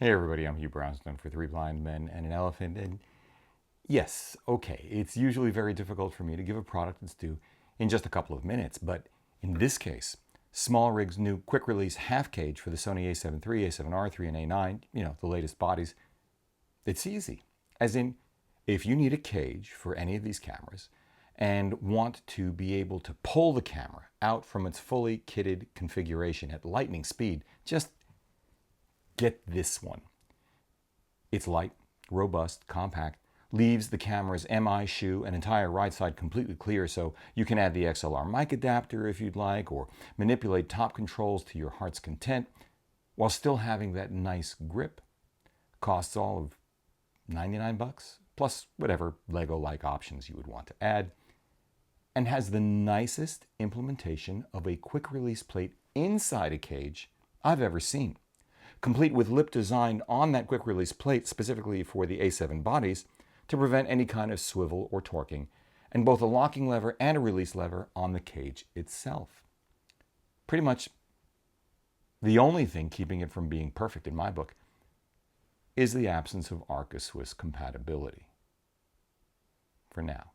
Hey everybody, I'm Hugh Brownstone for Three Blind Men and an Elephant, and yes, okay, it's usually very difficult for me to give a product its due in just a couple of minutes, but in this case, SmallRig's new quick-release half cage for the Sony a7 III, a7R, 3 and a9, the latest bodies, it's easy. As in, if you need a cage for any of these cameras and want to be able to pull the camera out from its fully kitted configuration at lightning speed, just get this one. It's light, robust, compact, leaves the camera's MI shoe and entire right side completely clear, so you can add the XLR mic adapter if you'd like, or manipulate top controls to your heart's content while still having that nice grip. Costs all of 99 bucks, plus whatever Lego-like options you would want to add, and has the nicest implementation of a quick release plate inside a cage I've ever seen. Complete with lip design on that quick release plate specifically for the A7 bodies to prevent any kind of swivel or torquing, and both a locking lever and a release lever on the cage itself. Pretty much the only thing keeping it from being perfect in my book is the absence of Arca Swiss compatibility. For now.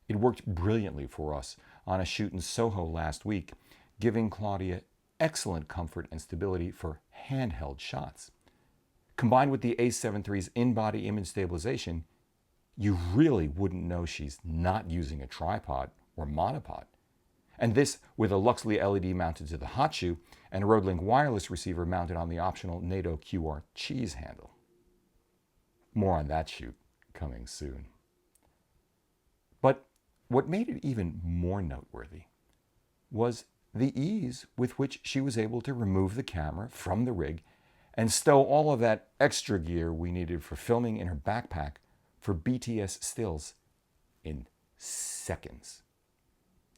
It worked brilliantly for us on a shoot in Soho last week, giving Claudia excellent comfort and stability for handheld shots. Combined with the a7 III's in-body image stabilization, you really wouldn't know she's not using a tripod or monopod. And this with a Luxli LED mounted to the hot shoe and a RØDElink wireless receiver mounted on the optional Nato QR cheese handle. More on that shoot coming soon. But what made it even more noteworthy was the ease with which she was able to remove the camera from the rig and stow all of that extra gear we needed for filming in her backpack for BTS stills in seconds.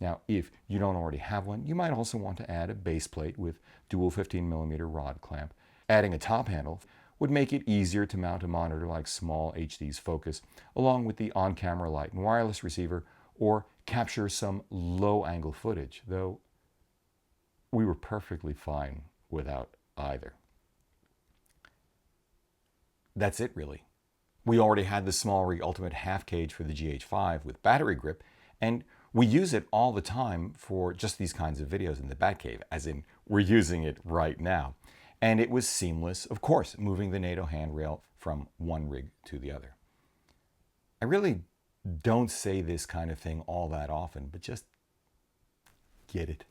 Now, if you don't already have one, you might also want to add a base plate with dual 15mm rod clamp. Adding a top handle would make it easier to mount a monitor like SmallHD's Focus, along with the on-camera light and wireless receiver, or capture some low-angle footage, though we were perfectly fine without either. That's it, really. We already had the SmallRig Ultimate Half Cage for the GH5 with battery grip, and we use it all the time for just these kinds of videos in the Batcave, as in we're using it right now. And it was seamless, of course, moving the Nato handrail from one rig to the other. I really don't say this kind of thing all that often, but just get it.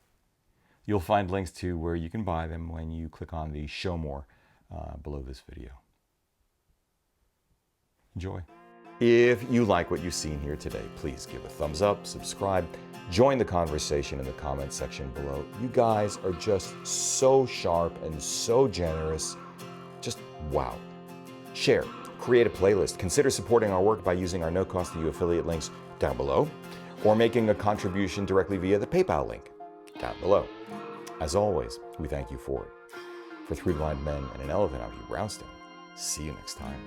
You'll find links to where you can buy them when you click on the Show More below this video. Enjoy. If you like what you've seen here today, please give a thumbs up, subscribe, join the conversation in the comments section below. You guys are just so sharp and so generous. Just wow. Share, create a playlist, consider supporting our work by using our no-cost-to-you affiliate links down below, or making a contribution directly via the PayPal link down below. As always, we thank you for it. For Three Blind Men and an Elephant, I'm Hugh Brownstone. See you next time.